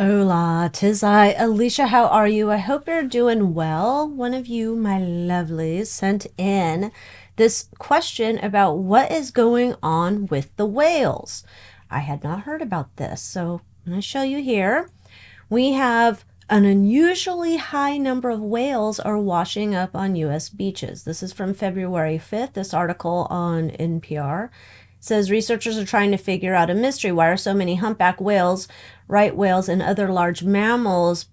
Hola, 'tis I, Alicia. How are you? I hope you're doing well. One of you, my lovelies, sent in this question about what is going on with the whales. I had not heard about this, so I'm going to show you here. We have an unusually high number of whales are washing up on U.S. beaches. This is from February 5th, this article on NPR says researchers are trying to figure out a mystery. Why are so many humpback whales, right whales, and other large mammals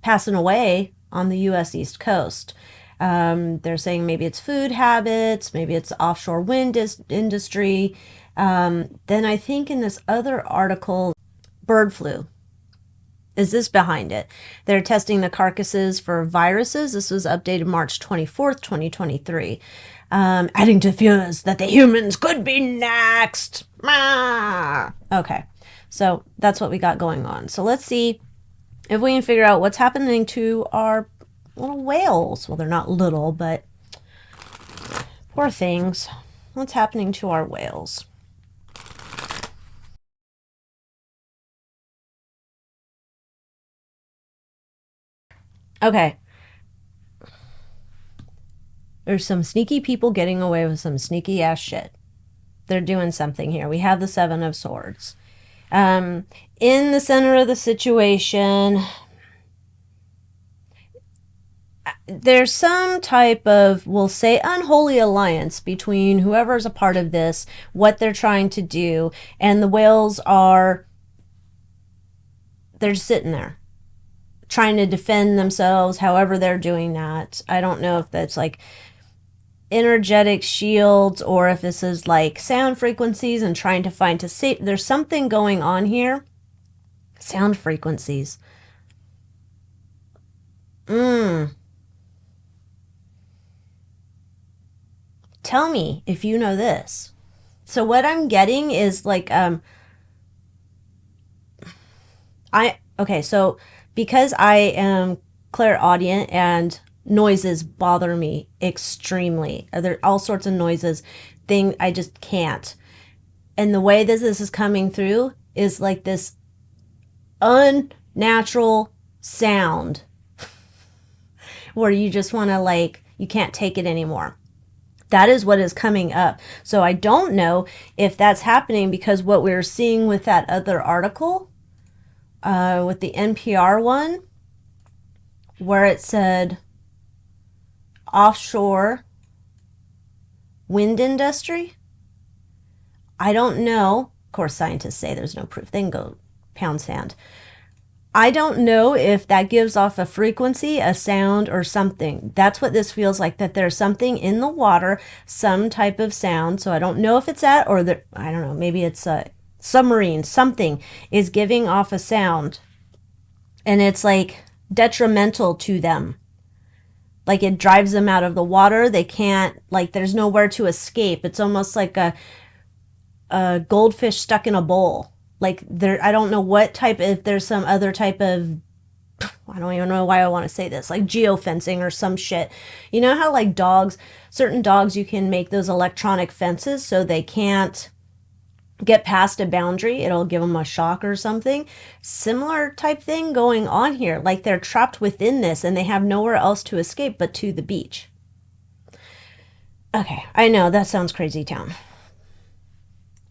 passing away on the U.S. East Coast? They're saying maybe it's food habits, maybe it's offshore wind industry. Then I think in this other article, bird flu. Is this behind it? They're testing the carcasses for viruses. This was updated March 24th, 2023. Adding to fears that the humans could be next. Okay, so that's what we got going on. So let's see if we can figure out what's happening to our little whales. Well, they're not little, but poor things. What's happening to our whales? Okay. There's some sneaky people getting away with some sneaky ass shit. They're doing something here. We have the Seven of Swords. In the center of the situation, there's some type of, we'll say, unholy alliance between whoever's a part of this, what they're trying to do, and the whales are, they're just sitting there trying to defend themselves however they're doing that. I don't know if that's like energetic shields or if this is like sound frequencies and trying to find to see. There's something going on here. Sound frequencies. Tell me if you know this. So what I'm getting is like so because I am clairaudient and noises bother me extremely. There are all sorts of noises, I just can't. And the way this is coming through is like this unnatural sound where you just want to you can't take it anymore. That is what is coming up. So I don't know if that's happening because what we're seeing with that other article, with the NPR one, where it said offshore wind industry. I don't know. Of course, scientists say there's no proof. They can go pound sand. I don't know if that gives off a frequency, a sound, or something. That's what this feels like, that there's something in the water, some type of sound. So I don't know if it's that or I don't know, maybe it's a submarine. Something is giving off a sound and it's like detrimental to them. Like it drives them out of the water. They can't, there's nowhere to escape. It's almost like a goldfish stuck in a bowl. I don't know what type, if there's some other type of, I don't even know why I want to say this, like geofencing or some shit. You know how certain dogs, you can make those electronic fences so they can't get past a boundary. It'll give them a shock or something. Similar type thing going on here. Like they're trapped within this and they have nowhere else to escape but to the beach. Okay, I know that sounds crazy town.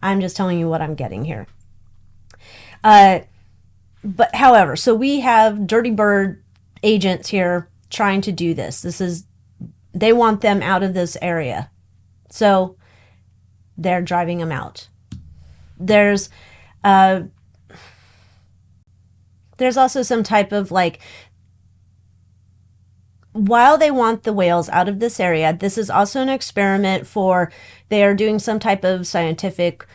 I'm just telling you what I'm getting here. But however, so we have dirty bird agents here trying to do this. They want them out of this area. So they're driving them out. There's also some type of while they want the whales out of this area, this is also an experiment they are doing some type of scientific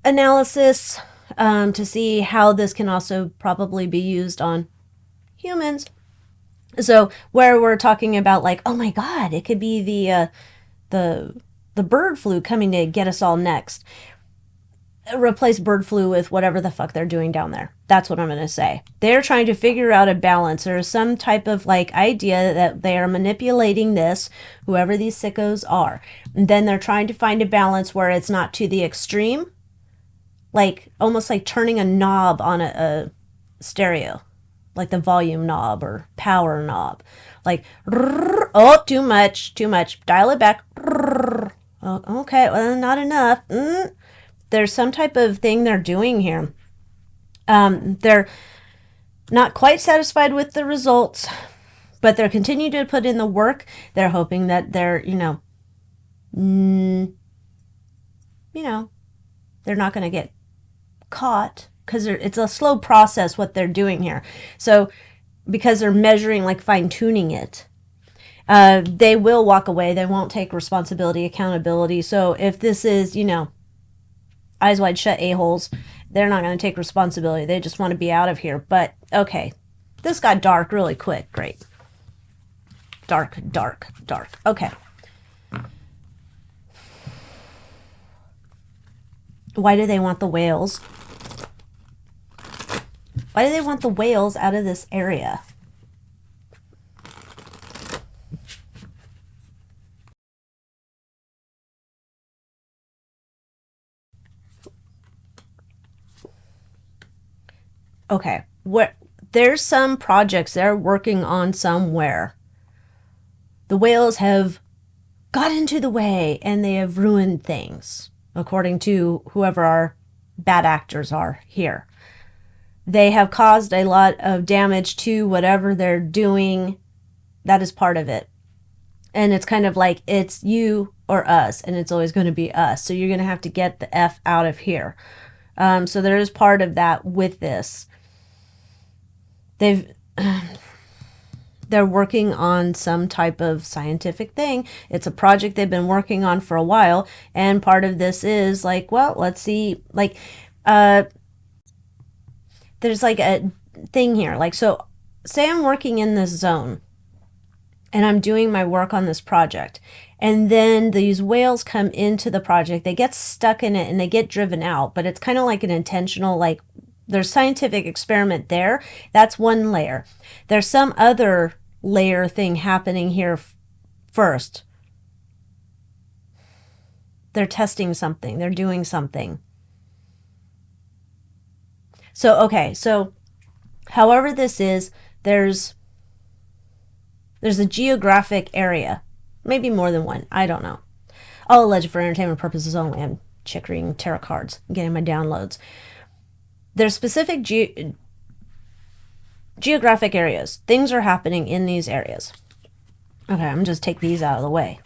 analysis to see how this can also probably be used on humans. So where we're talking about oh my God, it could be the bird flu coming to get us all next. Replace bird flu with whatever the fuck they're doing down there. That's what I'm going to say. They're trying to figure out a balance. There's some type of idea that they are manipulating this, whoever these sickos are. And then they're trying to find a balance where it's not to the extreme, almost like turning a knob on a stereo, like the volume knob or power knob. Like, oh, too much, too much. Dial it back. Oh, okay, well, not enough. There's some type of thing they're doing here. They're not quite satisfied with the results, but they're continuing to put in the work. They're hoping that they're, they're not going to get caught, because it's a slow process what they're doing here. So because they're measuring, like fine-tuning it, they will walk away. They won't take responsibility, accountability. So if this is, eyes wide shut a-holes, they're not going to take responsibility. They just want to be out of here. But okay, this got dark really quick. Great. Dark, dark, dark. Okay. Why do they want the whales? Why do they want the whales out of this area? Okay, there's some projects they're working on somewhere. The whales have got into the way and they have ruined things, according to whoever our bad actors are here. They have caused a lot of damage to whatever they're doing. That is part of it. And it's kind of like it's you or us, and it's always going to be us. So you're going to have to get the F out of here. So there is part of that with this. They're working on some type of scientific thing. It's a project they've been working on for a while, and part of this is like, well, let's see, like, there's like a thing here. Like, so say I'm working in this zone and I'm doing my work on this project, and then these whales come into the project, they get stuck in it and they get driven out, but it's kind of like an intentional, like, there's scientific experiment there. That's one layer. There's some other layer thing happening here first. They're testing something. They're doing something. So, okay. So, however this is, there's a geographic area. Maybe more than one. I don't know. All alleged for entertainment purposes only. I'm chickering tarot cards, getting my downloads. There's specific geographic areas. Things are happening in these areas. Okay, I'm just take these out of the way.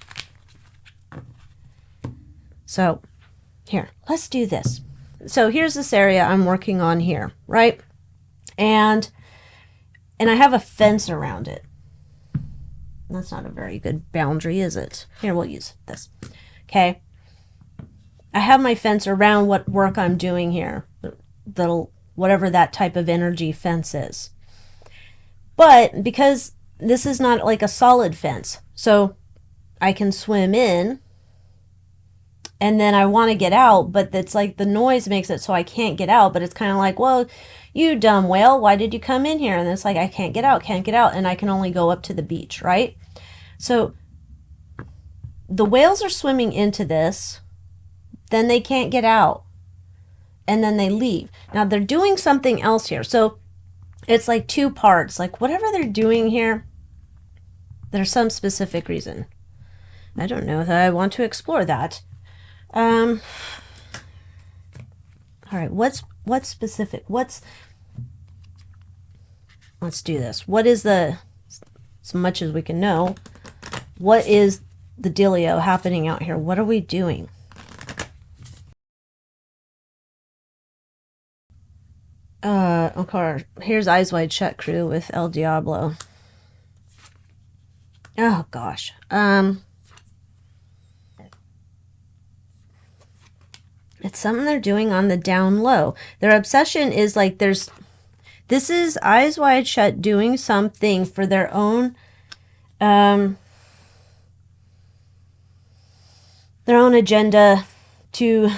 So here, let's do this. So here's this area I'm working on here, right? And I have a fence around it. That's not a very good boundary, is it? Here, we'll use this. Okay. I have my fence around what work I'm doing here. Whatever that type of energy fence is. But because this is not like a solid fence, so I can swim in and then I want to get out, but it's like the noise makes it so I can't get out. But it's kind of like, well, you dumb whale, why did you come in here? And it's like, I can't get out, and I can only go up to the beach, right? So the whales are swimming into this, then they can't get out, and then they leave. Now they're doing something else here. So it's like two parts. Like whatever they're doing here, there's some specific reason. I don't know that I want to explore that. All right, what's specific? Let's do this. What is as much as we can know, what is the dealio happening out here? What are we doing? Okay, here's Eyes Wide Shut crew with El Diablo. Oh gosh. It's something they're doing on the down low. Their obsession is like this is Eyes Wide Shut doing something for their own agenda to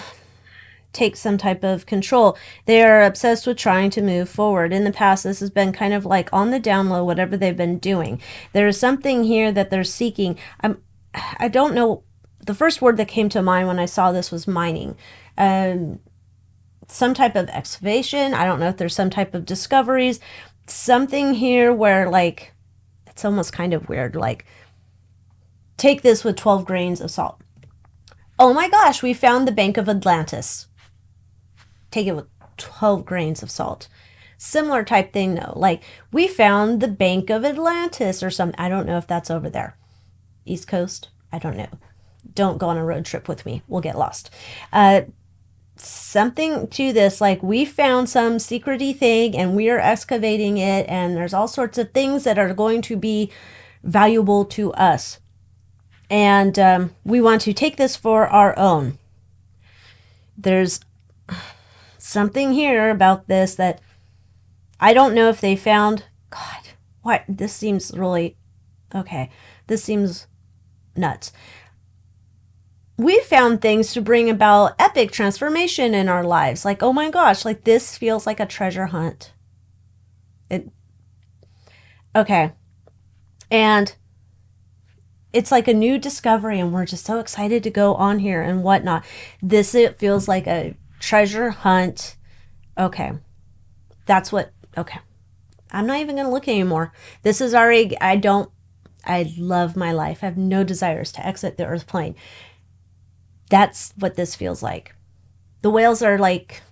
take some type of control. They are obsessed with trying to move forward. In the past, this has been kind of like on the down low, whatever they've been doing. There is something here that they're seeking. I don't know. The first word that came to mind when I saw this was mining. Some some type of excavation. I don't know if there's some type of discoveries. Something here where, like, it's almost kind of weird. Like, take this with 12 grains of salt. Oh my gosh, we found the Bank of Atlantis. Take it with 12 grains of salt. Similar type thing though. Like, we found the Bank of Atlantis or something. I don't know if that's over there. East Coast? I don't know. Don't go on a road trip with me. We'll get lost. Something to this, like, we found some secrety thing and we are excavating it, and there's all sorts of things that are going to be valuable to us. And we want to take this for our own. There's something here about this that I don't know if they found. God, what? This seems really... Okay, this seems nuts. We found things to bring about epic transformation in our lives. Like, oh my gosh, like, this feels like a treasure hunt. Okay. And it's like a new discovery, and we're just so excited to go on here and whatnot. It feels like a treasure hunt. Okay. That's what... Okay. I'm not even going to look anymore. This is already... I love my life. I have no desires to exit the earth plane. That's what this feels like. The whales are like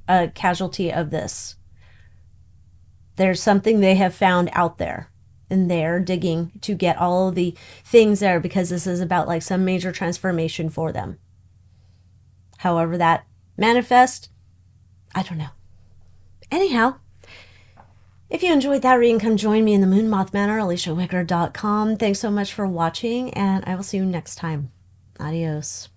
a casualty of this. There's something they have found out there, and they're digging to get all of the things there, because this is about like some major transformation for them. However that manifests, I don't know. Anyhow, if you enjoyed that reading, come join me in the Moon Moth Manor, AlyciaWicker.com. Thanks so much for watching, and I will see you next time. Adios.